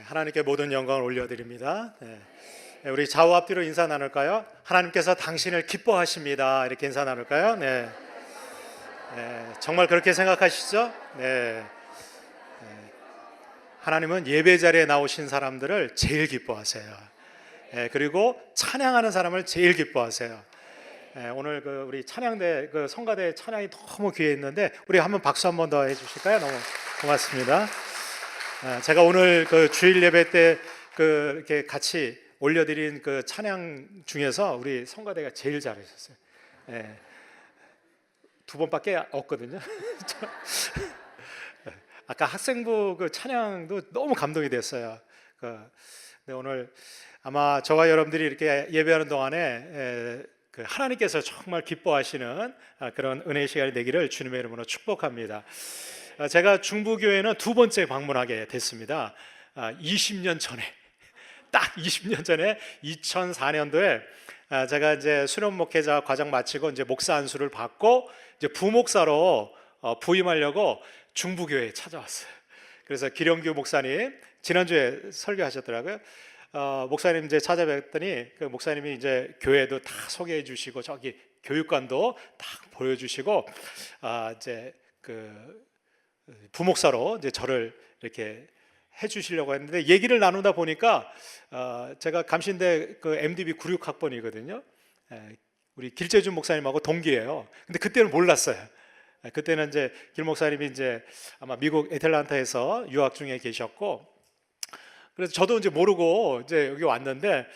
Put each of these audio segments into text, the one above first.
하나님께 모든 영광을 올려드립니다. 우리 좌우 앞뒤로 인사 나눌까요? 하나님께서 당신을 기뻐하십니다. 이렇게 인사 나눌까요? 정말 그렇게 생각하시죠? 하나님은 예배 자리에 나오신 사람들을 제일 기뻐하세요. 그리고 찬양하는 사람을 제일 기뻐하세요. 오늘 우리 찬양대 성가대 찬양이 너무 귀했는데 우리 한번 박수 한 번 더 해주실까요? 너무 고맙습니다. 제가 오늘 주일 예배 때 이렇게 같이 올려드린 찬양 중에서 우리 성가대가 제일 잘하셨어요. 두 번밖에 없거든요. 아까 학생부 찬양도 너무 감동이 됐어요. 근데 오늘 아마 저와 여러분들이 이렇게 예배하는 동안에 하나님께서 정말 기뻐하시는 그런 은혜의 시간이 되기를 주님의 이름으로 축복합니다. 제가 중부교회는 두 번째 방문하게 됐습니다. 20년 전에, 딱 20년 전에 2004년도에 제가 이제 수련 목회자 과정 마치고 이제 목사 안수를 받고 이제 부목사로 부임하려고 중부교회에 찾아왔어요. 그래서 기령규 목사님 지난주에 설교하셨더라고요. 목사님 이제 찾아뵙더니 그 목사님이 이제 교회도 다 소개해 주시고 저기 교육관도 딱 보여주시고 이제 부목사로 이제 저를 이렇게 해주시려고 했는데 얘기를 나누다 보니까 제가 감신대 MDB 96학번이거든요. 우리 길재준 목사님하고 동기예요. 근데 그때는 몰랐어요. 그때는 이제 길 목사님이 이제 아마 미국 애틀란타에서 유학 중에 계셨고, 그래서 저도 이제 모르고 이제 여기 왔는데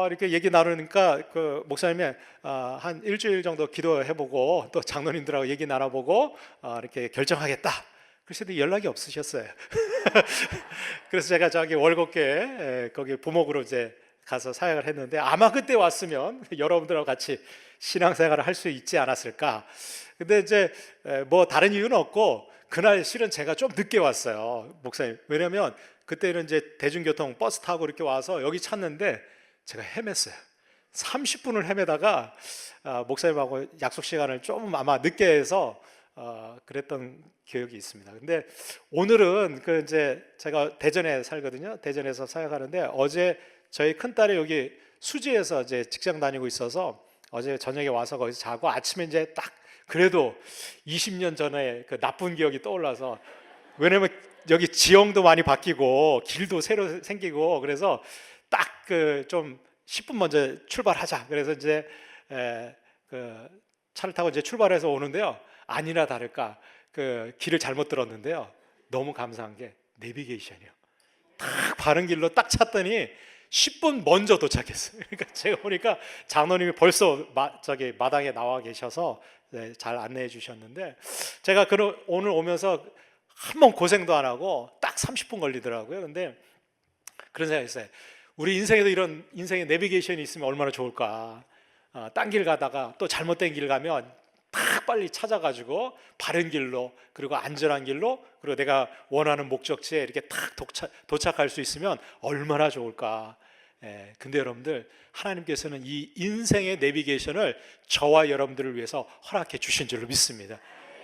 이렇게 얘기 나누니까 목사님이 한 일주일 정도 기도해보고 또 장로님들하고 얘기 나눠보고 이렇게 결정하겠다. 그래서 연락이 없으셨어요. 그래서 제가 저기 월곡교회 거기 부목으로 이제 가서 사역을 했는데 아마 그때 왔으면 여러분들하고 같이 신앙생활을 할 수 있지 않았을까. 근데 이제 뭐 다른 이유는 없고 그날 실은 제가 좀 늦게 왔어요, 목사님. 왜냐면 그때는 이제 대중교통 버스 타고 이렇게 와서 여기 찾는데 제가 헤맸어요. 30분을 헤매다가 목사님하고 약속 시간을 좀 아마 늦게 해서 그랬던 기억이 있습니다. 근데 오늘은 이제 제가 대전에 살거든요. 대전에서 사역하는데 어제 저희 큰딸이 여기 수지에서 이제 직장 다니고 있어서 어제 저녁에 와서 거기서 자고 아침에 이제 딱 그래도 20년 전에 그 나쁜 기억이 떠올라서, 왜냐면 여기 지형도 많이 바뀌고 길도 새로 생기고 그래서 딱 좀 10분 먼저 출발하자. 그래서 이제 차를 타고 이제 출발해서 오는데요. 아니나 다를까 길을 잘못 들었는데요. 너무 감사한 게 내비게이션이요. 딱 바른 길로 딱 찾더니 10분 먼저 도착했어요. 그러니까 제가 보니까 장로님이 벌써 저기 마당에 나와 계셔서 잘 안내해 주셨는데 제가 오늘 오면서 한 번 고생도 안 하고 딱 30분 걸리더라고요. 근데 그런 생각이 있어요. 우리 인생에도 이런 인생의 내비게이션이 있으면 얼마나 좋을까. 딴 길 가다가 또 잘못된 길 가면 딱 빨리 찾아가지고 바른 길로, 그리고 안전한 길로, 그리고 내가 원하는 목적지에 이렇게 딱 도착할 수 있으면 얼마나 좋을까. 근데 여러분들, 하나님께서는 이 인생의 내비게이션을 저와 여러분들을 위해서 허락해 주신 줄로 믿습니다.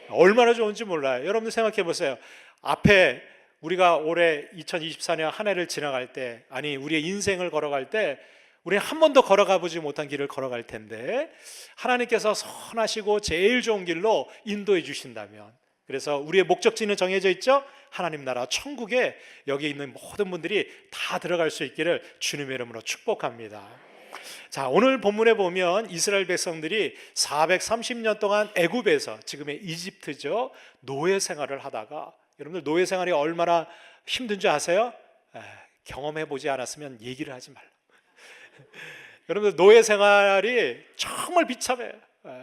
얼마나 좋은지 몰라요. 여러분들 생각해 보세요. 앞에 우리가 올해 2024년 한 해를 지나갈 때, 아니 우리의 인생을 걸어갈 때 우리는 한 번도 걸어가 보지 못한 길을 걸어갈 텐데 하나님께서 선하시고 제일 좋은 길로 인도해 주신다면, 그래서 우리의 목적지는 정해져 있죠. 하나님 나라 천국에 여기 있는 모든 분들이 다 들어갈 수 있기를 주님의 이름으로 축복합니다. 자, 오늘 본문에 보면 이스라엘 백성들이 430년 동안 애굽에서, 지금의 이집트죠, 노예 생활을 하다가, 여러분들 노예 생활이 얼마나 힘든지 아세요? 경험해 보지 않았으면 얘기를 하지 말라. 여러분들 노예 생활이 정말 비참해요.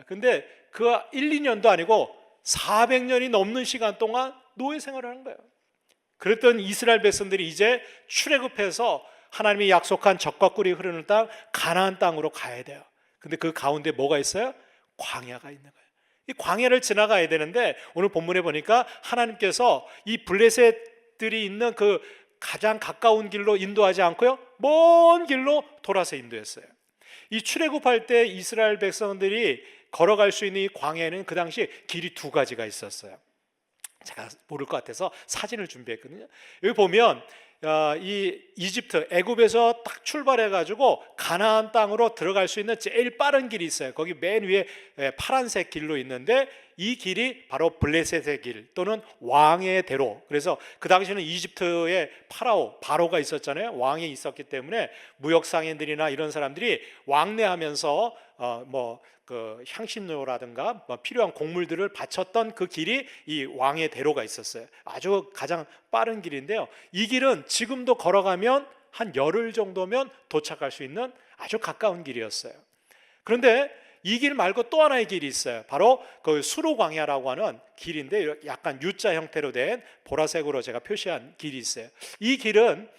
근데 그 1, 2년도 아니고 400년이 넘는 시간 동안 노예 생활을 하는 거예요. 그랬던 이스라엘 백성들이 이제 출애굽해서 하나님이 약속한 젖과 꿀이 흐르는 땅 가나안 땅으로 가야 돼요. 근데 그 가운데 뭐가 있어요? 광야가 있는 거예요. 이 광야를 지나가야 되는데 오늘 본문에 보니까 하나님께서 이 블레셋들이 있는 그 가장 가까운 길로 인도하지 않고요, 먼 길로 돌아서 인도했어요. 이 출애굽할 때 이스라엘 백성들이 걸어갈 수 있는 이 광야에는 그 당시 길이 두 가지가 있었어요. 제가 모를 것 같아서 사진을 준비했거든요. 여기 보면 이 이집트 애굽에서 딱 출발해 가지고 가나안 땅으로 들어갈 수 있는 제일 빠른 길이 있어요. 거기 맨 위에 파란색 길로 있는데 이 길이 바로 블레셋의 길 또는 왕의 대로. 그래서 그 당시에는 이집트에 바로가 있었잖아요. 왕이 있었기 때문에 무역 상인들이나 이런 사람들이 왕래하면서 그 향신료라든가 필요한 곡물들을 바쳤던 그 길이 이 왕의 대로가 있었어요. 아주 가장 빠른 길인데요. 이 길은 지금도 걸어가면 한 열흘 정도면 도착할 수 있는 아주 가까운 길이었어요. 그런데 이 길 말고 또 하나의 길이 있어요. 바로 그 수로광야라고 하는 길인데 약간 U자 형태로 된 보라색으로 제가 표시한 길이 있어요. 이 길은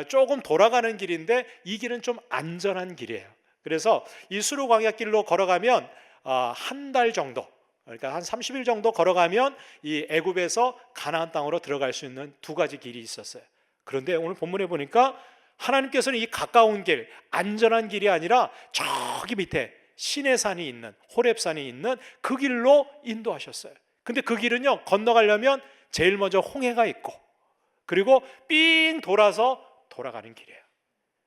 조금 돌아가는 길인데 이 길은 좀 안전한 길이에요. 그래서 이 수로광야 길로 걸어가면 한 달 정도, 그러니까 한 30일 정도 걸어가면 이 애굽에서 가나안 땅으로 들어갈 수 있는 두 가지 길이 있었어요. 그런데 오늘 본문에 보니까 하나님께서는 이 가까운 길, 안전한 길이 아니라 저기 밑에 시내산이 있는, 호렙산이 있는 그 길로 인도하셨어요. 근데 그 길은요, 건너가려면 제일 먼저 홍해가 있고 그리고 삥 돌아서 돌아가는 길이에요.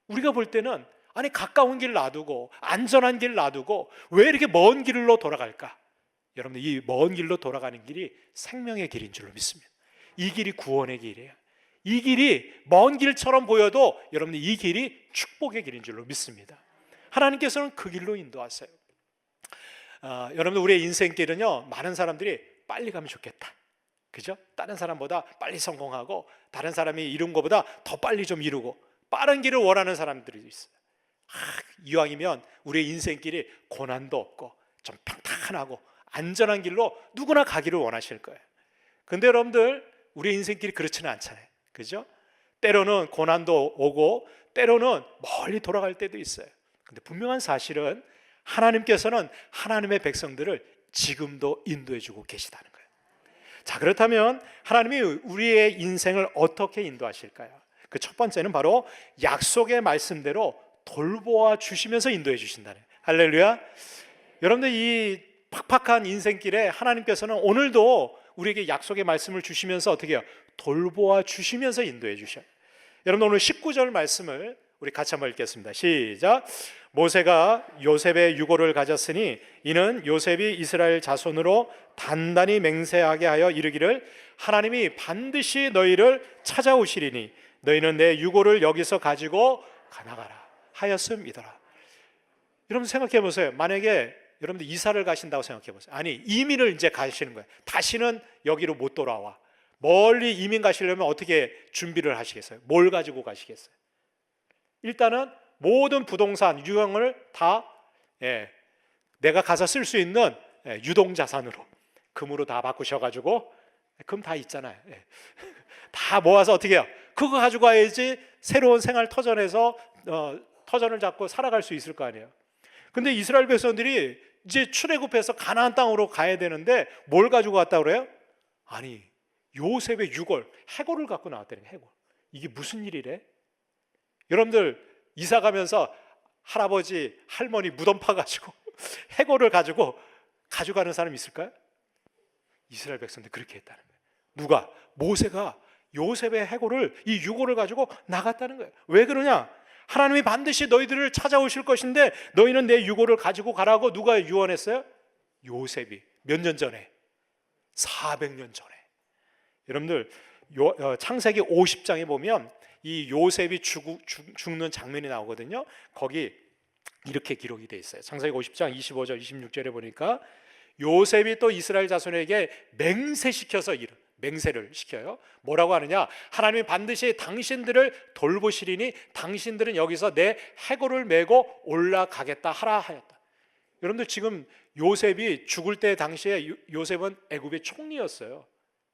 우리가 볼 때는 아니 가까운 길 놔두고 안전한 길 놔두고 왜 이렇게 먼 길로 돌아갈까? 여러분들 이 먼 길로 돌아가는 길이 생명의 길인 줄로 믿습니다. 이 길이 구원의 길이에요. 이 길이 먼 길처럼 보여도 여러분들 이 길이 축복의 길인 줄로 믿습니다. 하나님께서는 그 길로 인도하세요. 여러분들 우리의 인생길은요, 많은 사람들이 빨리 가면 좋겠다, 그죠? 다른 사람보다 빨리 성공하고 다른 사람이 이룬 것보다 더 빨리 좀 이루고 빠른 길을 원하는 사람들이 있어요. 이왕이면 우리의 인생길이 고난도 없고 좀 평탄하고 안전한 길로 누구나 가기를 원하실 거예요. 근데 여러분들 우리의 인생길이 그렇지는 않잖아요, 그죠? 때로는 고난도 오고 때로는 멀리 돌아갈 때도 있어요. 근데 분명한 사실은 하나님께서는 하나님의 백성들을 지금도 인도해주고 계시다는 거예요. 자, 그렇다면 하나님이 우리의 인생을 어떻게 인도하실까요? 그 첫 번째는 바로 약속의 말씀대로 돌보아 주시면서 인도해 주신다네. 할렐루야. 여러분들 이 팍팍한 인생길에 하나님께서는 오늘도 우리에게 약속의 말씀을 주시면서 어떻게 해요? 돌보아 주시면서 인도해 주셔요. 여러분 오늘 19절 말씀을 우리 같이 한번 읽겠습니다. 시작. 모세가 요셉의 유고를 가졌으니 이는 요셉이 이스라엘 자손으로 단단히 맹세하게 하여 이르기를 하나님이 반드시 너희를 찾아오시리니 너희는 내 유고를 여기서 가지고 가나가라 하였음이더라. 여러분 생각해 보세요. 만약에 여러분들 이사를 가신다고 생각해 보세요. 아니 이민을 이제 가시는 거예요. 다시는 여기로 못 돌아와. 멀리 이민 가시려면 어떻게 준비를 하시겠어요? 뭘 가지고 가시겠어요? 일단은 모든 부동산 유형을 다 내가 가서 쓸 수 있는 유동자산으로 금으로 다 바꾸셔가지고 금 다 있잖아요. 다 모아서 어떻게 해요? 그거 가지고 가야지 새로운 생활 터전에서 터전을 잡고 살아갈 수 있을 거 아니에요. 근데 이스라엘 백성들이 이제 출애굽해서 가나안 땅으로 가야 되는데 뭘 가지고 갔다고 그래요? 아니 요셉의 유골, 해골을 갖고 나왔다는 거예요. 해골. 이게 무슨 일이래? 여러분들 이사 가면서 할아버지, 할머니 무덤 파가지고 해골을 가지고 가져가는 사람 있을까요? 이스라엘 백성들 그렇게 했다는 거예요. 누가? 모세가 요셉의 해골을, 이 유골을 가지고 나갔다는 거예요. 왜 그러냐? 하나님이 반드시 너희들을 찾아오실 것인데 너희는 내 유골을 가지고 가라고 누가 유언했어요? 요셉이. 몇 년 전에? 400년 전에. 여러분들 창세기 50장에 보면 이 요셉이 죽는 장면이 나오거든요. 거기 이렇게 기록이 돼 있어요. 창세기 50장 25절 26절에 보니까 요셉이 또 이스라엘 자손에게 맹세를 시켜요. 뭐라고 하느냐? 하나님이 반드시 당신들을 돌보시리니 당신들은 여기서 내 해골을 메고 올라가겠다 하라 하였다. 여러분들 지금 요셉이 죽을 때 당시에 요셉은 애굽의 총리였어요.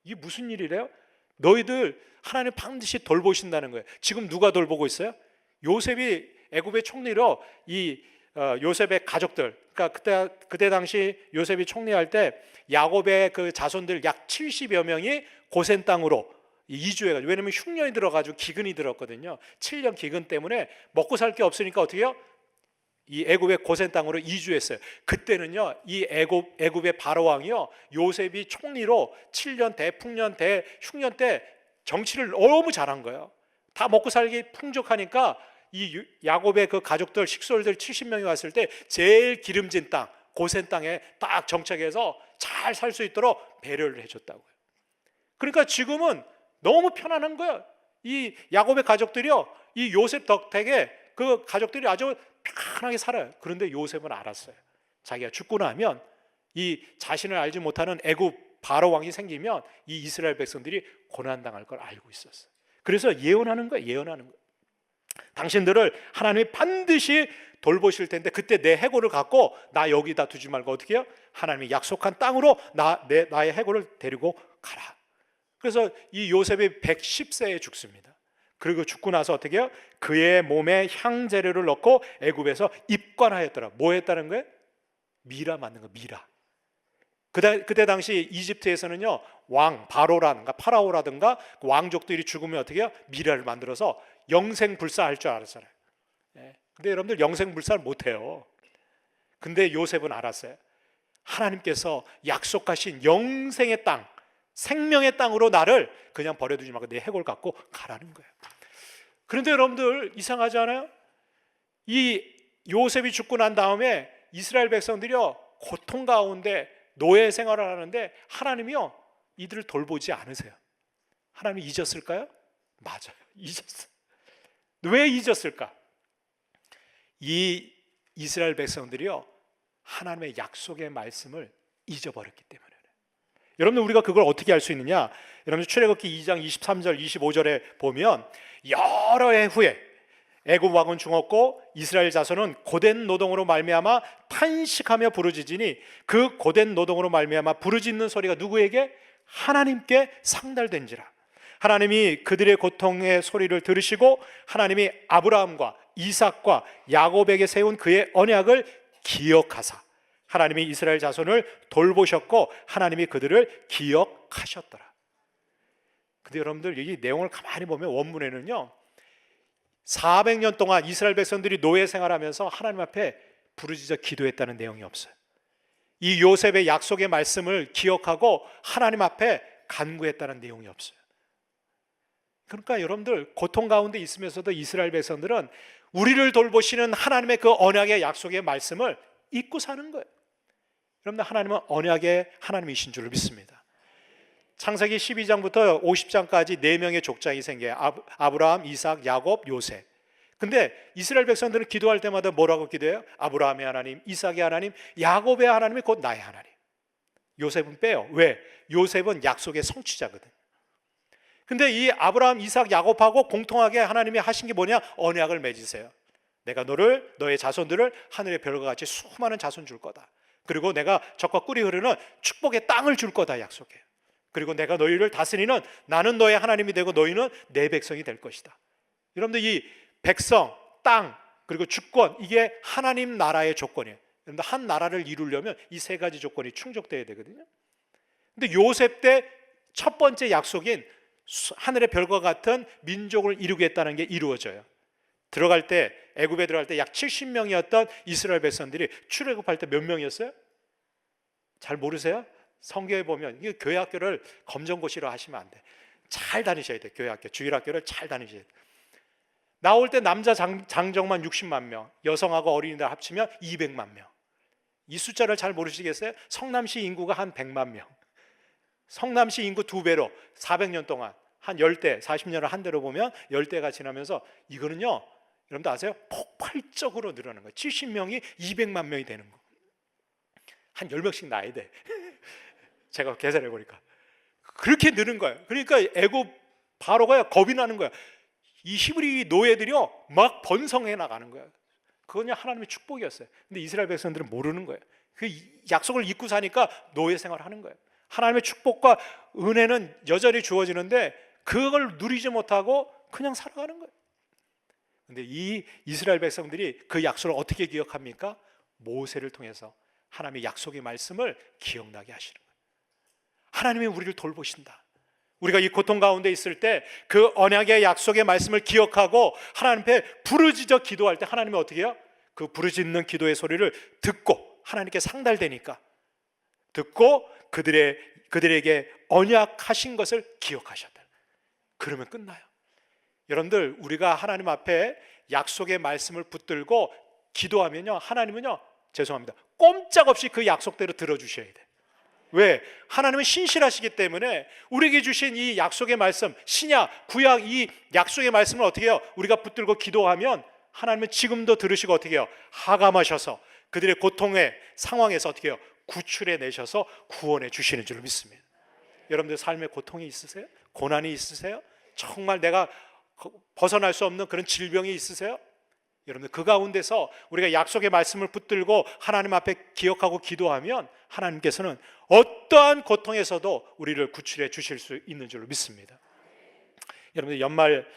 이게 무슨 일이래요? 너희들 하나님 반드시 돌보신다는 거예요. 지금 누가 돌보고 있어요? 요셉이 애굽의 총리로 이 요셉의 가족들, 그러니까 그때 당시 요셉이 총리할 때 야곱의 그 자손들 약 70여 명이 고센 땅으로 이주해가지고, 왜냐면 흉년이 들어가지고 기근이 들었거든요. 7년 기근 때문에 먹고 살 게 없으니까 어떻게 해요? 이 애굽의 고센 땅으로 이주했어요. 그때는요, 이 애굽의 바로 왕이요, 요셉이 총리로 7년 대풍년 대흉년 때 정치를 너무 잘한 거예요. 다 먹고 살기 풍족하니까 이 야곱의 그 가족들 식솔들 70명이 왔을 때 제일 기름진 땅 고센 땅에 딱 정착해서 잘 살 수 있도록 배려를 해줬다고요. 그러니까 지금은 너무 편안한 거예요. 이 야곱의 가족들이요, 이 요셉 덕택에 그 가족들이 아주 편하게 살아요. 그런데 요셉은 알았어요. 자기가 죽고 나면 이 자신을 알지 못하는 애굽 바로 왕이 생기면 이 이스라엘 백성들이 고난당할 걸 알고 있었어요. 그래서 예언하는 거예요. 예언하는 거예요. 당신들을 하나님이 반드시 돌보실 텐데 그때 내 해골을 갖고 나 여기다 두지 말고 어떻게 해요? 하나님이 약속한 땅으로 나의 해골을 데리고 가라. 그래서 이 요셉이 110세에 죽습니다. 그리고 죽고 나서 어떻게 해요? 그의 몸에 향재료를 넣고 애굽에서 입관하였더라. 뭐 했다는 거예요? 미라 맞는 거, 미라. 그때 당시 이집트에서는요, 왕 바로라든가 파라오라든가 그 왕족들이 죽으면 어떻게 해요? 미라를 만들어서 영생불사할 줄 알았잖아요. 근데 여러분들 영생불사를 못해요. 근데 요셉은 알았어요. 하나님께서 약속하신 영생의 땅, 생명의 땅으로 나를 그냥 버려두지 말고 내 해골 갖고 가라는 거예요. 그런데 여러분들 이상하지 않아요? 이 요셉이 죽고 난 다음에 이스라엘 백성들이요, 고통 가운데 노예 생활을 하는데 하나님이요, 이들을 돌보지 않으세요. 하나님이 잊었을까요? 맞아요, 잊었어요. 왜 잊었을까? 이 이스라엘 백성들이요, 하나님의 약속의 말씀을 잊어버렸기 때문에. 여러분들 우리가 그걸 어떻게 알 수 있느냐? 여러분 출애굽기 2장 23절 25절에 보면 여러 해 후에 애굽 왕은 죽었고 이스라엘 자손은 고된 노동으로 말미암아 탄식하며 부르짖으니 그 고된 노동으로 말미암아 부르짖는 소리가 누구에게? 하나님께 상달된지라. 하나님이 그들의 고통의 소리를 들으시고 하나님이 아브라함과 이삭과 야곱에게 세운 그의 언약을 기억하사 하나님이 이스라엘 자손을 돌보셨고 하나님이 그들을 기억하셨더라. 근데 여러분들 이 내용을 가만히 보면 원문에는요, 400년 동안 이스라엘 백성들이 노예 생활하면서 하나님 앞에 부르짖어 기도했다는 내용이 없어요. 이 요셉의 약속의 말씀을 기억하고 하나님 앞에 간구했다는 내용이 없어요. 그러니까 여러분들 고통 가운데 있으면서도 이스라엘 백성들은 우리를 돌보시는 하나님의 그 언약의 약속의 말씀을 잊고 사는 거예요. 여러분들 하나님은 언약의 하나님이신 줄 믿습니다. 창세기 12장부터 50장까지 4명의 족장이 생겨요. 아브라함, 이삭, 야곱, 요셉. 근데 이스라엘 백성들은 기도할 때마다 뭐라고 기도해요? 아브라함의 하나님, 이삭의 하나님, 야곱의 하나님이 곧 나의 하나님. 요셉은 빼요. 왜? 요셉은 약속의 성취자거든. 근데 이 아브라함, 이삭, 야곱하고 공통하게 하나님이 하신 게 뭐냐? 언약을 맺으세요. 내가 너의 자손들을 하늘의 별과 같이 수많은 자손 줄 거다. 그리고 내가 적과 꿀이 흐르는 축복의 땅을 줄 거다 약속해요. 그리고 내가 너희를 다스리는 나는 너의 하나님이 되고 너희는 내 백성이 될 것이다. 여러분들 이 백성, 땅, 그리고 주권, 이게 하나님 나라의 조건이에요. 여러분들 한 나라를 이루려면 이 3가지 조건이 충족돼야 되거든요. 근데 요셉 때 첫 번째 약속인 하늘의 별과 같은 민족을 이루겠다는 게 이루어져요. 들어갈 때 애굽에 들어갈 때 약 70명이었던 이스라엘 백성들이 출애굽할 때 몇 명이었어요? 잘 모르세요? 성경에 보면 이 교회 학교를 검정고시로 하시면 안 돼. 잘 다니셔야 돼. 교회 학교, 주일 학교를 잘 다니셔야 돼. 나올 때 남자 장정만 60만 명, 여성하고 어린이들 합치면 200만 명. 이 숫자를 잘 모르시겠어요? 성남시 인구가 한 100만 명. 성남시 인구 2배로 400년 동안 한 10대, 40년을 한 대로 보면 10대가 지나면서 이거는요, 여러분들 아세요? 폭발적으로 늘어나는 거예요. 70명이 200만 명이 되는 거. 한 10명씩 낳아야 돼. 제가 계산해 보니까 그렇게 느는 거예요. 그러니까 애굽 바로가 겁이 나는 거야. 이 히브리 노예들이요 막 번성해 나가는 거예요. 그건 하나님의 축복이었어요. 근데 이스라엘 백성들은 모르는 거예요. 그 약속을 잊고 사니까 노예 생활을 하는 거예요. 하나님의 축복과 은혜는 여전히 주어지는데 그걸 누리지 못하고 그냥 살아가는 거예요. 근데 이 이스라엘 백성들이 그 약속을 어떻게 기억합니까? 모세를 통해서 하나님의 약속의 말씀을 기억나게 하시는 거예요. 하나님이 우리를 돌보신다. 우리가 이 고통 가운데 있을 때 그 언약의 약속의 말씀을 기억하고 하나님 앞에 부르짖어 기도할 때 하나님이 어떻게 해요? 그 부르짖는 기도의 소리를 듣고 하나님께 상달되니까 듣고 그들에게 언약하신 것을 기억하셨다. 그러면 끝나요. 여러분들, 우리가 하나님 앞에 약속의 말씀을 붙들고 기도하면요, 하나님은요, 죄송합니다, 꼼짝없이 그 약속대로 들어주셔야 돼요. 왜? 하나님은 신실하시기 때문에 우리에게 주신 이 약속의 말씀, 신약, 구약, 이 약속의 말씀을 어떻게 해요? 우리가 붙들고 기도하면 하나님은 지금도 들으시고 어떻게 해요? 하감하셔서 그들의 고통의 상황에서 어떻게 해요? 구출해 내셔서 구원해 주시는 줄 믿습니다. 여러분들 삶에 고통이 있으세요? 고난이 있으세요? 정말 내가 벗어날 수 없는 그런 질병이 있으세요? 여러분들, 그 가운데서 우리가 약속의 말씀을 붙들고 하나님 앞에 기억하고 기도하면 하나님께서는 어떠한 고통에서도 우리를 구출해 주실 수 있는 줄 믿습니다. 여러분들, 연말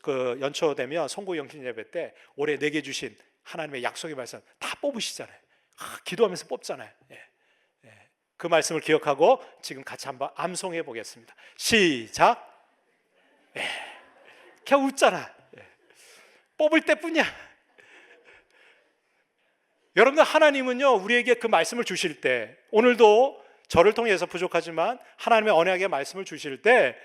그 연초 되면 송구 영신 예배 때 올해 내게 주신 하나님의 약속의 말씀 다 뽑으시잖아요. 기도하면서 뽑잖아요. 그 말씀을 기억하고 지금 같이 한번 암송해 보겠습니다. 시작. 그냥 웃잖아. 뽑을 때뿐이야. 여러분들, 하나님은요, 우리에게 그 말씀을 주실 때, 오늘도 저를 통해서 부족하지만 하나님의 언약의 말씀을 주실 때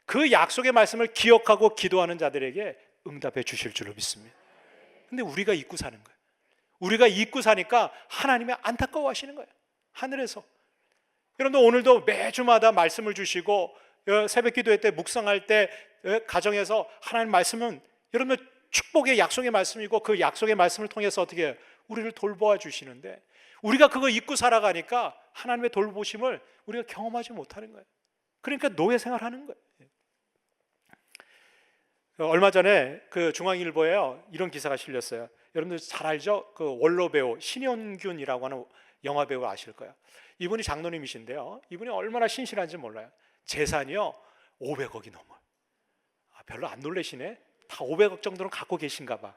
그 약속의 말씀을 기억하고 기도하는 자들에게 응답해 주실 줄로 믿습니다. 근데 우리가 잊고 사는 거예요. 우리가 잊고 사니까 하나님이 안타까워하시는 거예요. 하늘에서. 여러분들, 오늘도 매주마다 말씀을 주시고 새벽 기도회 때 묵상할 때 가정에서 하나님 말씀은 여러분들 축복의 약속의 말씀이고 그 약속의 말씀을 통해서 어떻게 해요? 우리를 돌보아 주시는데 우리가 그거 잊고 살아가니까 하나님의 돌보심을 우리가 경험하지 못하는 거예요. 그러니까 노예 생활하는 거예요. 얼마 전에 그 중앙일보에요, 이런 기사가 실렸어요. 여러분들 잘 알죠? 그 원로 배우 신현균이라고 하는 영화 배우 아실 거예요. 이분이 장로님이신데요, 이분이 얼마나 신실한지 몰라요. 재산이요 500억이 넘어요. 별로 안 놀라시네. 다 500억 정도는 갖고 계신가 봐.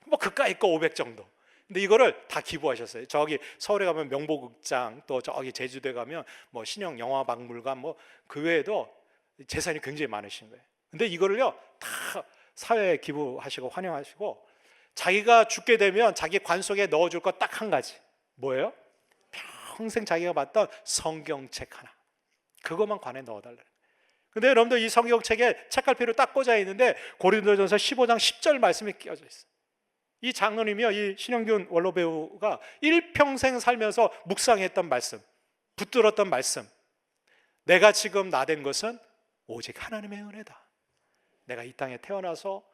뭐 그까이 거 500 정도. 근데 이거를 다 기부하셨어요. 저기 서울에 가면 명보극장, 또 저기 제주도에 가면 뭐 신형 영화박물관, 뭐 그 외에도 재산이 굉장히 많으신 거예요. 근데 이거를요 다 사회에 기부하시고 환영하시고, 자기가 죽게 되면 자기 관 속에 넣어줄 것 딱 한 가지. 뭐예요? 평생 자기가 봤던 성경책 하나, 그것만 관에 넣어달라. 근데 여러분들, 이 성경책에 책갈피로 딱 꽂아 있는데 고린도전서 15장 10절 말씀이 끼어져 있어요. 이 장로님이요, 이 신영균 원로 배우가 일평생 살면서 묵상했던 말씀, 붙들었던 말씀, 내가 지금 나된 것은 오직 하나님의 은혜다. 내가 이 땅에 태어나서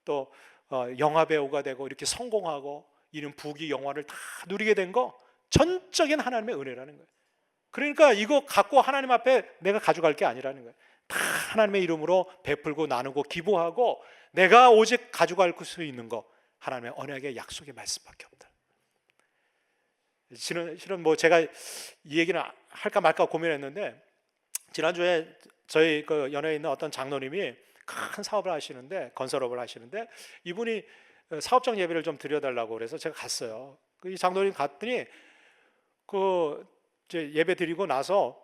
또 영화 배우가 되고 이렇게 성공하고 이런 부귀 영화를 다 누리게 된 거 전적인 하나님의 은혜라는 거예요. 그러니까 이거 갖고 하나님 앞에 내가 가져갈 게 아니라는 거예요. 다 하나님의 이름으로 베풀고 나누고 기부하고, 내가 오직 가져갈 수 있는 거 하나님의 언약의 약속의 말씀밖에 없다. 실은 뭐 제가 이 얘기는 할까 말까 고민했는데, 지난주에 저희 그 연예에 있는 어떤 장로님이 큰 사업을 하시는데, 건설업을 하시는데, 이분이 사업장 예배를 좀 드려달라고 그래서 제가 갔어요. 이 장로님 갔더니 그 이제 예배 드리고 나서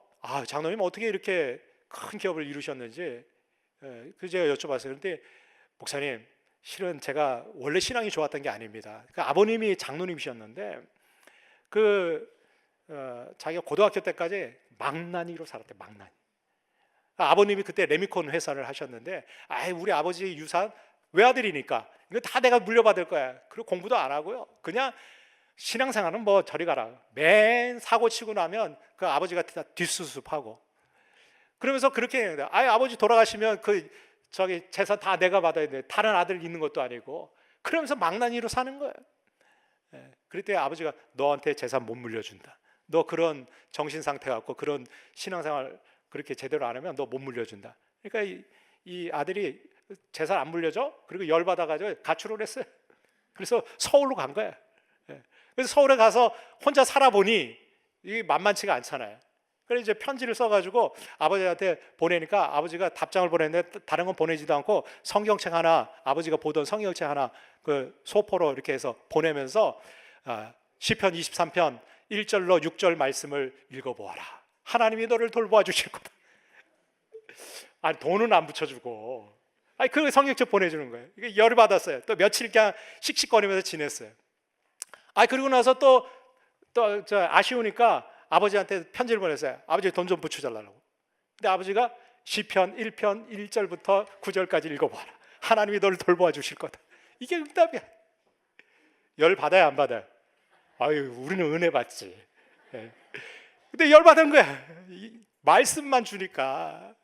장로님 어떻게 이렇게 큰 기업을 이루셨는지 그 제가 여쭤봤어요. 그런데 목사님, 실은 제가 원래 신앙이 좋았던 게 아닙니다. 그 아버님이 장로님이셨는데 자기가 고등학교 때까지 망나니로 살았대. 망나니. 아버님이 그때 레미콘 회사를 하셨는데, 우리 아버지 유산 외아들이니까 이거 다 내가 물려받을 거야. 그리고 공부도 안 하고요, 그냥 신앙생활은 뭐 저리 가라. 맨 사고 치고 나면 그 아버지가 다 뒷수습하고, 그러면서 그렇게 했는데, 아버지 돌아가시면 그 저기 재산 다 내가 받아야 돼. 다른 아들 있는 것도 아니고. 그러면서 망나니로 사는 거예요. 그랬더니 아버지가 너한테 재산 못 물려준다. 너 그런 정신 상태 갖고 그런 신앙생활 그렇게 제대로 안 하면 너 못 물려준다. 그러니까 이 아들이 재산 안 물려줘? 그리고 열받아가지고 가출을 했어요. 그래서 서울로 간 거야. 그래서 서울에 가서 혼자 살아보니 이게 만만치가 않잖아요. 그래서 이제 편지를 써가지고 아버지한테 보내니까 아버지가 답장을 보냈는데 다른 건 보내지도 않고 성경책 하나, 아버지가 보던 성경책 하나 그 소포로 이렇게 해서 보내면서 시편 23편 1절로 6절 말씀을 읽어보아라. 하나님이 너를 돌보아 주실 거다. 돈은 안 붙여주고 그 성경책 보내주는 거예요. 이게 열을 받았어요. 또 며칠 그냥 씩씩거리면서 지냈어요. 그리고 나서 저 아쉬우니까 아버지한테 편지를 보냈어요. 아버지 돈 좀 붙여달라고. 근데 아버지가 시편 1편 1절부터 9절까지 읽어봐라. 하나님이 너를 돌보아 주실 거다. 이게 응답이야. 열 받아야 안 받아요? 아유, 우리는 은혜 받지. 예. 근데 열 받은 거야. 말씀만 주니까.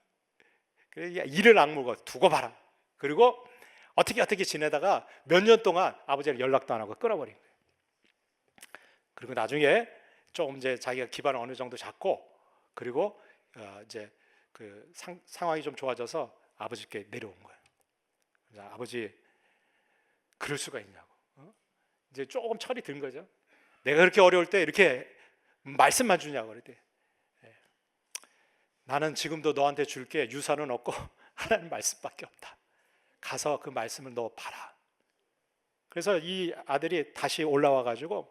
그래, 이를 악물고 두고 봐라. 그리고 어떻게 지내다가 몇 년 동안 아버지를 연락도 안 하고 끊어버린 거예요. 그리고 나중에 좀 이제 자기가 기반을 어느 정도 잡고, 그리고 이제 그 상황이 좀 좋아져서 아버지께 내려온 거예요. 그래서 아버지, 그럴 수가 있냐고. 이제 조금 철이 든 거죠. 내가 그렇게 어려울 때 이렇게 말씀만 주냐고. 그랬더니 나는 지금도 너한테 줄 게 유산은 없고 하나님 말씀밖에 없다. 가서 그 말씀을 너 봐라. 그래서 이 아들이 다시 올라와 가지고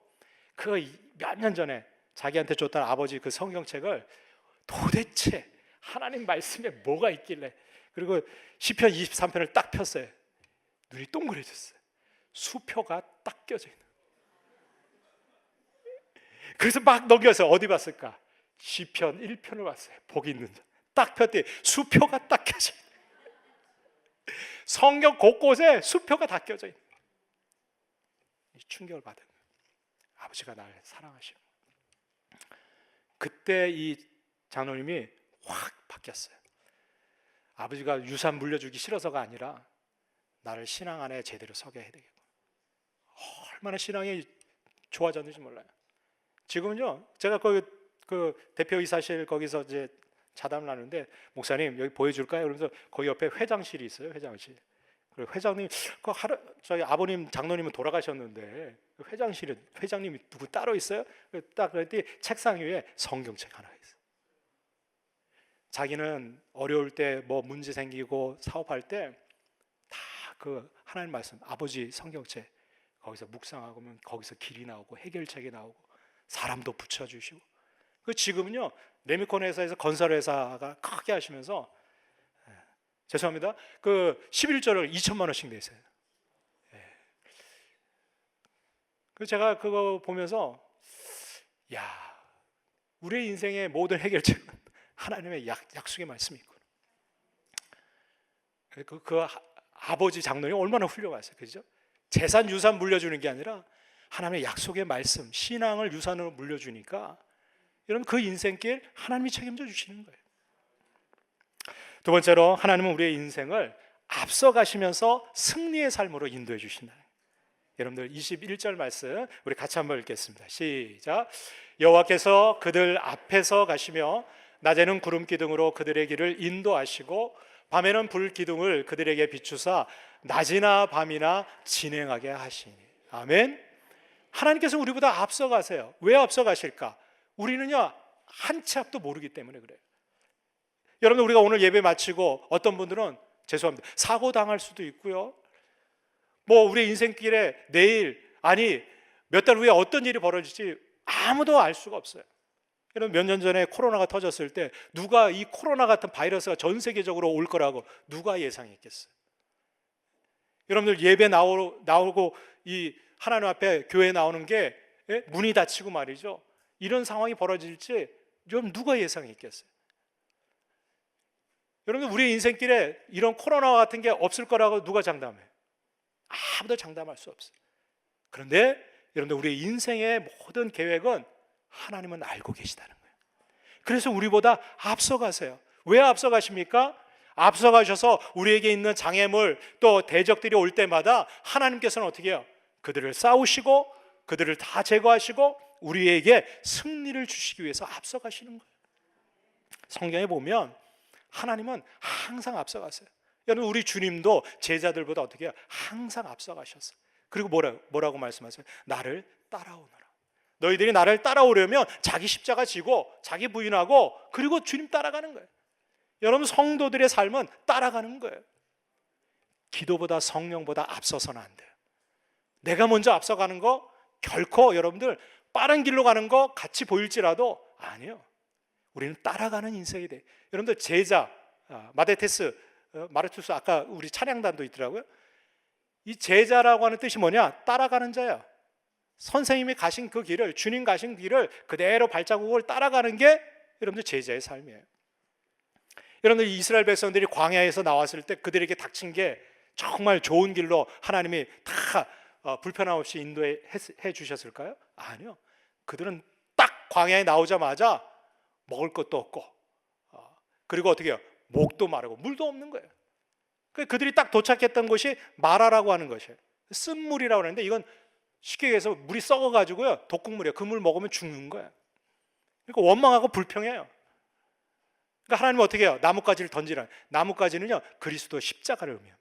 그 몇 년 전에 자기한테 줬던 아버지 그 성경책을 도대체 하나님 말씀에 뭐가 있길래, 그리고 시편 23편을 딱 폈어요. 눈이 동그래졌어요. 수표가 딱 껴져 있는. 그래서 막 넘겨서 어디 봤을까? 시편 1편을 봤어요. 복이 있는 자. 딱 폈더니 수표가 딱 껴져 있는. 성경 곳곳에 수표가 다 껴져 있는. 충격을 받은 거예요. 아버지가 나를 사랑하시고. 그때 이 장로님이 확 바뀌었어요. 아버지가 유산 물려주기 싫어서가 아니라 나를 신앙 안에 제대로 서게 해야 되겠고. 얼마나 신앙이 좋아졌는지 몰라요. 지금은요, 제가 그 대표이사실 거기서 이제 자담을 하는데, 목사님 여기 보여줄까요? 그러면서 거기 옆에 회장실이 있어요. 회장실. 그리고 회장님, 저희 아버님 장로님은 돌아가셨는데 회장님이 누구 따로 있어요? 딱 그랬더니 책상 위에 성경책 하나 있어요. 자기는 어려울 때 뭐 문제 생기고 사업할 때 다 그 하나님 말씀, 아버지 성경책 거기서 묵상하고 거기서 길이 나오고 해결책이 나오고 사람도 붙여주시고. 그 지금은요, 레미콘 회사에서 건설 회사가 크게 하시면서, 죄송합니다, 그 11조를 2천만 원씩 내세요. 그 제가 그거 보면서, 야, 우리의 인생의 모든 해결책은 하나님의 약속의 말씀이 있구나. 그 아버지 장로님 얼마나 훌륭하세요, 그죠? 재산 유산 물려주는 게 아니라 하나님의 약속의 말씀, 신앙을 유산으로 물려주니까 여러분, 그 인생길 하나님이 책임져 주시는 거예요. 두 번째로, 하나님은 우리의 인생을 앞서가시면서 승리의 삶으로 인도해 주신다. 여러분들 21절 말씀 우리 같이 한번 읽겠습니다. 시작. 여호와께서 그들 앞에서 가시며 낮에는 구름 기둥으로 그들의 길을 인도하시고 밤에는 불 기둥을 그들에게 비추사 낮이나 밤이나 진행하게 하시니. 아멘. 하나님께서 우리보다 앞서가세요. 왜 앞서가실까? 우리는요, 한 치 앞도 모르기 때문에 그래요. 여러분, 우리가 오늘 예배 마치고 어떤 분들은, 죄송합니다, 사고 당할 수도 있고요, 뭐 우리 인생길에 내일, 아니 몇 달 후에 어떤 일이 벌어질지 아무도 알 수가 없어요. 여러분, 몇 년 전에 코로나가 터졌을 때 누가 이 코로나 같은 바이러스가 전 세계적으로 올 거라고 누가 예상했겠어요? 여러분들 예배 나오고 이 하나님 앞에 교회 나오는 게 문이 닫히고 말이죠, 이런 상황이 벌어질지 여러분 누가 예상했겠어요? 여러분, 우리 인생길에 이런 코로나 같은 게 없을 거라고 누가 장담해요? 아무도 장담할 수 없어요. 그런데 여러분들, 우리 인생의 모든 계획은 하나님은 알고 계시다는 거예요. 그래서 우리보다 앞서가세요. 왜 앞서가십니까? 앞서가셔서 우리에게 있는 장애물 또 대적들이 올 때마다 하나님께서는 어떻게 해요? 그들을 싸우시고 그들을 다 제거하시고 우리에게 승리를 주시기 위해서 앞서가시는 거예요. 성경에 보면 하나님은 항상 앞서가세요. 여러분, 우리 주님도 제자들보다 어떻게 해요? 항상 앞서가셨어요. 그리고 뭐라고 말씀하세요? 나를 따라오너라. 너희들이 나를 따라오려면 자기 십자가 지고 자기 부인하고 그리고 주님 따라가는 거예요. 여러분, 성도들의 삶은 따라가는 거예요. 기도보다 성령보다 앞서서는 안 돼요. 내가 먼저 앞서가는 거 결코 여러분들 빠른 길로 가는 거 같이 보일지라도 아니에요. 우리는 따라가는 인생이 돼. 여러분들, 제자 마르투스 아까 우리 찬양단도 있더라고요. 이 제자라고 하는 뜻이 뭐냐? 따라가는 자야. 선생님이 가신 그 길을, 주님 가신 길을 그대로 발자국을 따라가는 게 여러분들 제자의 삶이에요. 여러분들 이스라엘 백성들이 광야에서 나왔을 때 그들에게 닥친 게 정말 좋은 길로 하나님이 다 불편함 없이 인도해 주셨을까요? 아니요. 그들은 딱 광야에 나오자마자 먹을 것도 없고, 그리고 어떻게 해요? 목도 마르고 물도 없는 거예요. 그들이 딱 도착했던 곳이 마라라고 하는 것이에요. 쓴물이라고 하는데 이건 쉽게 얘기해서 물이 썩어가지고요, 독극물이에요. 그 물 먹으면 죽는 거예요. 그러니까 원망하고 불평해요. 그러니까 하나님은 어떻게 해요? 나뭇가지를 던지라. 나뭇가지는요, 그리스도 십자가를 의미해요.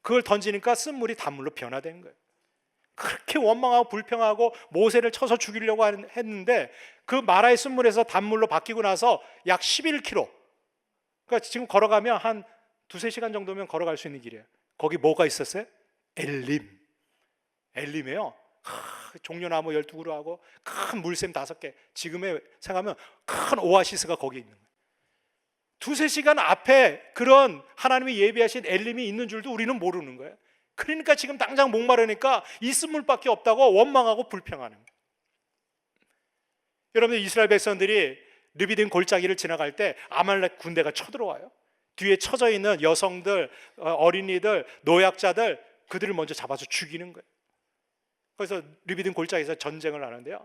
그걸 던지니까 쓴물이 단물로 변화된 거예요. 그렇게 원망하고 불평하고 모세를 쳐서 죽이려고 했는데 그 마라의 쓴물에서 단물로 바뀌고 나서 약 11km, 그러니까 지금 걸어가면 한 두세 시간 정도면 걸어갈 수 있는 길이에요. 거기 뭐가 있었어요? 엘림이에요. 종려나무 12그루하고 큰 물샘 5개. 지금에 생각하면 큰 오아시스가 거기 있는 거예요. 두세 시간 앞에 그런 하나님이 예비하신 엘림이 있는 줄도 우리는 모르는 거예요. 그러니까 지금 당장 목마르니까 이 쓴물밖에 없다고 원망하고 불평하는 거예요. 여러분들, 이스라엘 백성들이 르비딤 골짜기를 지나갈 때 아말렉 군대가 쳐들어와요. 뒤에 쳐져 있는 여성들, 어린이들, 노약자들, 그들을 먼저 잡아서 죽이는 거예요. 그래서 르비딤 골짜기에서 전쟁을 하는데요,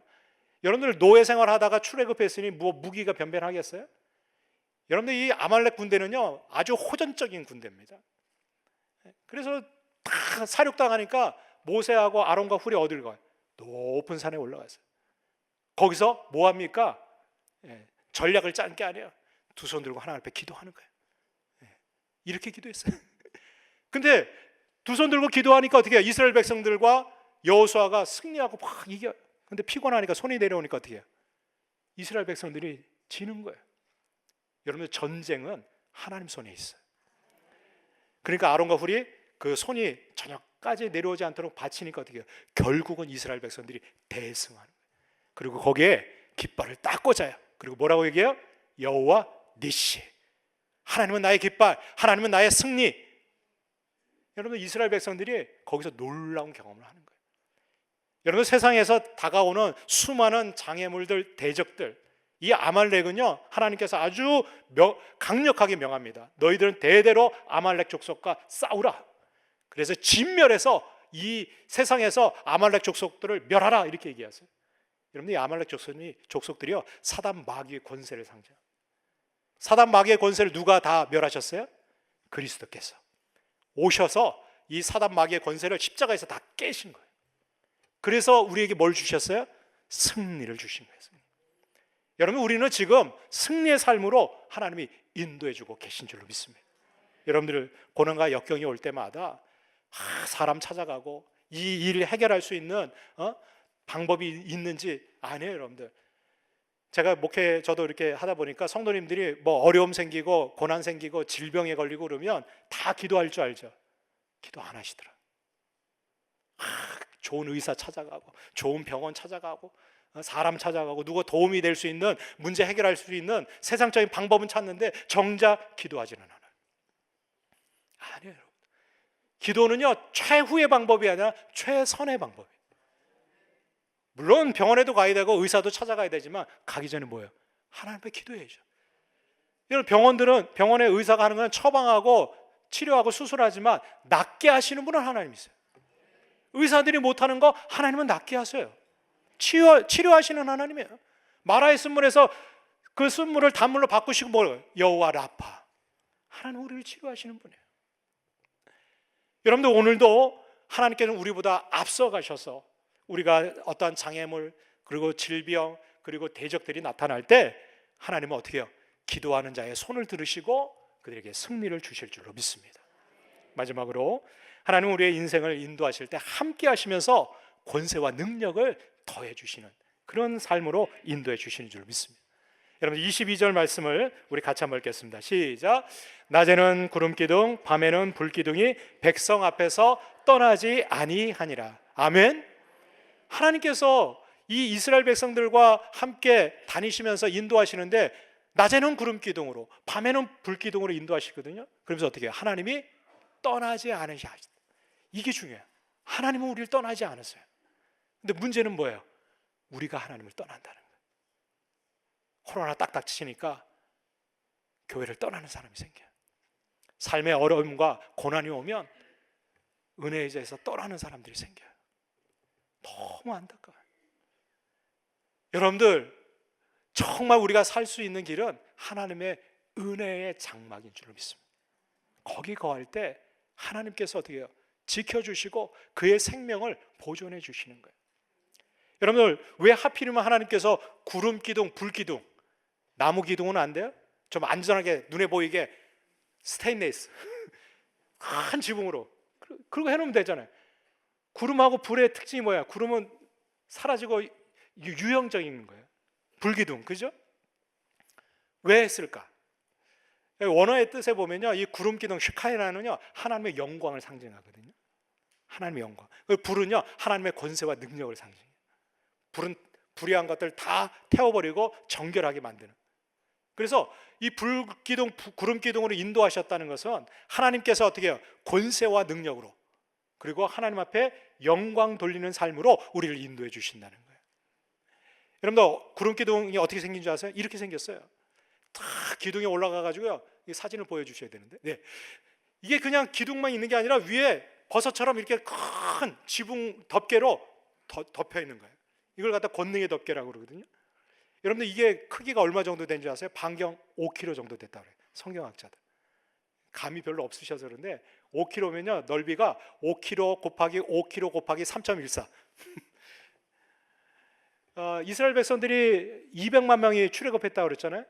여러분들 노예 생활하다가 출애굽했으니 무기가 변변하겠어요? 여러분들, 이 아말렉 군대는요 아주 호전적인 군대입니다. 그래서 다 사륙당하니까 모세하고 아론과 훌이 어디를 가요? 높은 산에 올라갔어요. 거기서 뭐 합니까? 전략을 짠 게 아니에요. 두 손 들고 하나님 앞에 기도하는 거예요. 이렇게 기도했어요. 근데 두 손 들고 기도하니까 어떻게 해요? 이스라엘 백성들과 여호수아가 승리하고 막 이겨요. 근데 피곤하니까 손이 내려오니까 어떻게 해요? 이스라엘 백성들이 지는 거예요. 여러분들, 전쟁은 하나님 손에 있어요. 그러니까 아론과 훌이 그 손이 저녁까지 내려오지 않도록 바치니까 어떻게 해요? 결국은 이스라엘 백성들이 대승하는 거예요. 그리고 거기에 깃발을 딱 꽂아요. 그리고 뭐라고 얘기해요? 여호와 니시, 하나님은 나의 깃발, 하나님은 나의 승리. 여러분, 이스라엘 백성들이 거기서 놀라운 경험을 하는 거예요. 여러분, 세상에서 다가오는 수많은 장애물들, 대적들, 이 아말렉은요, 하나님께서 아주 강력하게 명합니다. 너희들은 대대로 아말렉 족속과 싸우라. 그래서 진멸해서 이 세상에서 아말렉 족속들을 멸하라, 이렇게 얘기하세요. 여러분, 이 아말렉 족속들이요 사단 마귀의 권세를 상징해요. 사단 마귀의 권세를 누가 다 멸하셨어요? 그리스도께서 오셔서 이 사단 마귀의 권세를 십자가에서 다 깨신 거예요. 그래서 우리에게 뭘 주셨어요? 승리를 주신 거예요. 승리. 여러분, 우리는 지금 승리의 삶으로 하나님이 인도해주고 계신 줄로 믿습니다. 여러분들, 고난과 역경이 올 때마다 사람 찾아가고 이 일을 해결할 수 있는 방법이 있는지 아니에요. 여러분들, 제가 저도 이렇게 하다 보니까 성도님들이 뭐 어려움 생기고 고난 생기고 질병에 걸리고 그러면 다 기도할 줄 알죠? 기도 안 하시더라. 좋은 의사 찾아가고 좋은 병원 찾아가고 사람 찾아가고 누가 도움이 될 수 있는, 문제 해결할 수 있는 세상적인 방법은 찾는데 정작 기도하지는 않아요. 아니에요. 여러분, 기도는요 최후의 방법이 아니라 최선의 방법이에요. 물론 병원에도 가야 되고 의사도 찾아가야 되지만 가기 전에 뭐예요? 하나님 앞에 기도해야죠. 여러분, 병원에 의사가 하는 건 처방하고 치료하고 수술하지만 낫게 하시는 분은 하나님이세요. 의사들이 못하는 거 하나님은 낫게 하세요. 치료하시는 하나님이에요. 마라의 쓴물에서 그 쓴물을 단물로 바꾸시고 뭐예요? 여호와 라파, 하나님 우리를 치료하시는 분이에요. 여러분들, 오늘도 하나님께서는 우리보다 앞서가셔서 우리가 어떠한 장애물, 그리고 질병, 그리고 대적들이 나타날 때 하나님은 어떻게 해요? 기도하는 자의 손을 들으시고 그들에게 승리를 주실 줄로 믿습니다. 마지막으로, 하나님은 우리의 인생을 인도하실 때 함께 하시면서 권세와 능력을 더해 주시는 그런 삶으로 인도해 주시는 줄 믿습니다. 여러분, 22절 말씀을 우리 같이 한번 읽겠습니다. 시작. 낮에는 구름 기둥, 밤에는 불 기둥이 백성 앞에서 떠나지 아니하니라. 아멘. 하나님께서 이 이스라엘 백성들과 함께 다니시면서 인도하시는데 낮에는 구름 기둥으로, 밤에는 불 기둥으로 인도하시거든요. 그러면서 어떻게 해요? 하나님이 떠나지 않으시다. 이게 중요해요. 하나님은 우리를 떠나지 않으세요. 근데 문제는 뭐예요? 우리가 하나님을 떠난다는 거예요. 코로나 딱딱 치니까 교회를 떠나는 사람이 생겨요. 삶의 어려움과 고난이 오면 은혜의 자에서 떠나는 사람들이 생겨요. 너무 안타까워요. 여러분들, 정말 우리가 살 수 있는 길은 하나님의 은혜의 장막인 줄 믿습니다. 거기 거할 때 하나님께서 어떻게 해요? 지켜주시고 그의 생명을 보존해 주시는 거예요. 여러분들, 왜 하필이면 하나님께서 구름 기둥, 불 기둥, 나무 기둥은 안 돼요? 좀 안전하게 눈에 보이게 스테인레스 큰 지붕으로 그리고 해놓으면 되잖아요. 구름하고 불의 특징이 뭐야? 구름은 사라지고 유형적인 거예요. 불기둥, 그죠? 왜 했을까? 원어의 뜻에 보면요, 이 구름기둥 슈카이나는요 하나님의 영광을 상징하거든요. 하나님의 영광. 불은요 하나님의 권세와 능력을 상징해요. 불은 불의한 것들 다 태워버리고 정결하게 만드는. 그래서 이 불기둥, 구름기둥으로 인도하셨다는 것은 하나님께서 어떻게 해요? 권세와 능력으로, 그리고 하나님 앞에 영광 돌리는 삶으로 우리를 인도해 주신다는 거예요. 여러분들, 구름기둥이 어떻게 생긴 줄 아세요? 이렇게 생겼어요. 다 기둥에 올라가가지고요, 이 사진을 보여주셔야 되는데, 네. 이게 그냥 기둥만 있는 게 아니라 위에 버섯처럼 이렇게 큰 지붕 덮개로 덮여 있는 거예요. 이걸 갖다 권능의 덮개라고 그러거든요. 여러분들, 이게 크기가 얼마 정도 되는지 아세요? 반경 5km 정도 됐다고 그래요. 성경학자들. 감이 별로 없으셔서 그런데 5km면요 넓이가 5km 곱하기 5km 곱하기 3.14. 이스라엘 백성들이 200만 명이 출애굽했다고 그랬잖아요.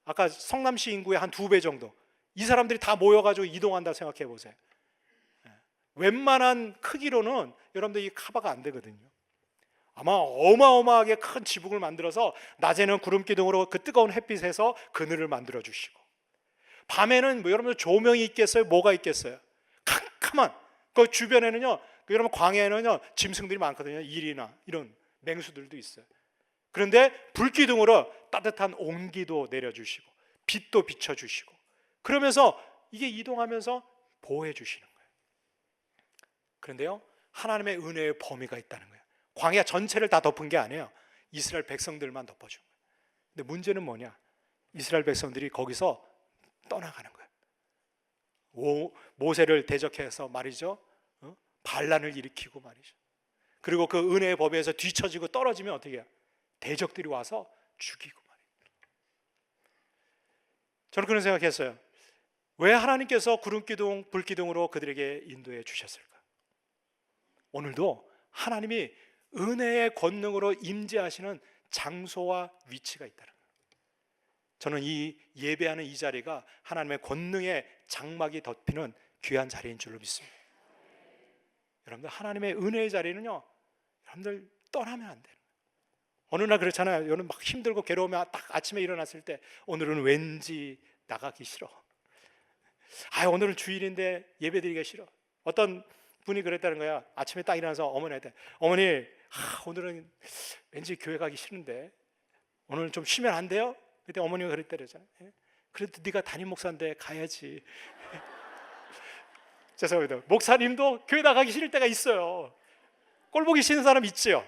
아까 성남시 인구의 한 2배 정도. 이 사람들이 다 모여가지고 이동한다 생각해 보세요. 웬만한 크기로는 여러분들 이 커버가 안 되거든요. 아마 어마어마하게 큰 지붕을 만들어서 낮에는 구름기둥으로 그 뜨거운 햇빛에서 그늘을 만들어 주시고, 밤에는 뭐 여러분들 조명이 있겠어요? 뭐가 있겠어요? 캄캄한 그 주변에는요, 여러분 광야에는요 짐승들이 많거든요. 일이나 이런 맹수들도 있어요. 그런데 불기둥으로 따뜻한 온기도 내려주시고 빛도 비춰주시고, 그러면서 이게 이동하면서 보호해 주시는 거예요. 그런데요, 하나님의 은혜의 범위가 있다는 거예요. 광야 전체를 다 덮은 게 아니에요. 이스라엘 백성들만 덮어준 거예요. 근데 문제는 뭐냐? 이스라엘 백성들이 거기서 떠나가는 거예요. 모세를 대적해서 말이죠, 반란을 일으키고 말이죠. 그리고 그 은혜의 법에서 뒤처지고 떨어지면 어떻게 해요? 대적들이 와서 죽이고 말이에요. 저는 그런 생각했어요. 왜 하나님께서 구름기둥, 불기둥으로 그들에게 인도해 주셨을까? 오늘도 하나님이 은혜의 권능으로 임재하시는 장소와 위치가 있다는 거예요. 저는 이 예배하는 이 자리가 하나님의 권능의 장막이 덮이는 귀한 자리인 줄로 믿습니다. 여러분들, 하나님의 은혜의 자리는요, 여러분들 떠나면 안 돼요. 어느 날 그렇잖아요. 여러분 막 힘들고 괴로우면 딱 아침에 일어났을 때 오늘은 왠지 나가기 싫어. 오늘은 주일인데 예배드리기가 싫어. 어떤 분이 그랬다는 거야. 아침에 딱 일어나서 어머니한테, 어머니, 오늘은 왠지 교회 가기 싫은데 오늘 좀 쉬면 안 돼요? 그때 어머니가 그랬다잖아요. 그래도 네가 담임 목사인데 가야지. 죄송합니다. 목사님도 교회 나가기 싫을 때가 있어요. 꼴 보기 싫은 사람 있지요.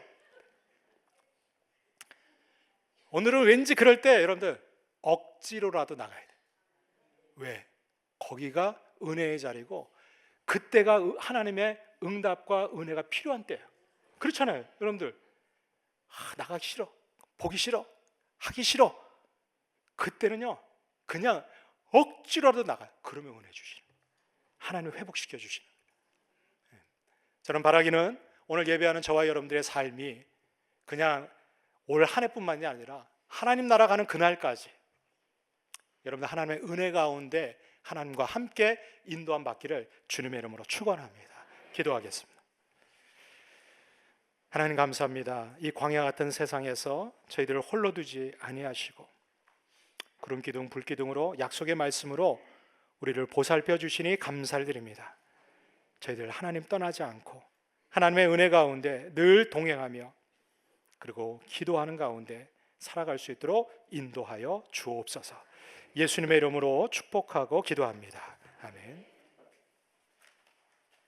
오늘은 왠지 그럴 때 여러분들 억지로라도 나가야 돼. 왜? 거기가 은혜의 자리고 그때가 하나님의 응답과 은혜가 필요한 때예요. 그렇잖아요. 여러분들, 나가기 싫어, 보기 싫어, 하기 싫어. 그때는요 그냥 억지로라도 나가요. 그러면 은혜 주시는 거예요. 하나님 회복시켜 주시는 거예요. 저는 바라기는 오늘 예배하는 저와 여러분들의 삶이 그냥 올 한 해뿐만이 아니라 하나님 나라 가는 그날까지 여러분들 하나님의 은혜 가운데 하나님과 함께 인도함 받기를 주님의 이름으로 축원합니다. 기도하겠습니다. 하나님 감사합니다. 이 광야 같은 세상에서 저희들을 홀로 두지 아니하시고 구름기둥 불기둥으로 약속의 말씀으로 우리를 보살펴 주시니 감사를 드립니다. 저희들 하나님 떠나지 않고 하나님의 은혜 가운데 늘 동행하며 그리고 기도하는 가운데 살아갈 수 있도록 인도하여 주옵소서. 예수님의 이름으로 축복하고 기도합니다. 아멘.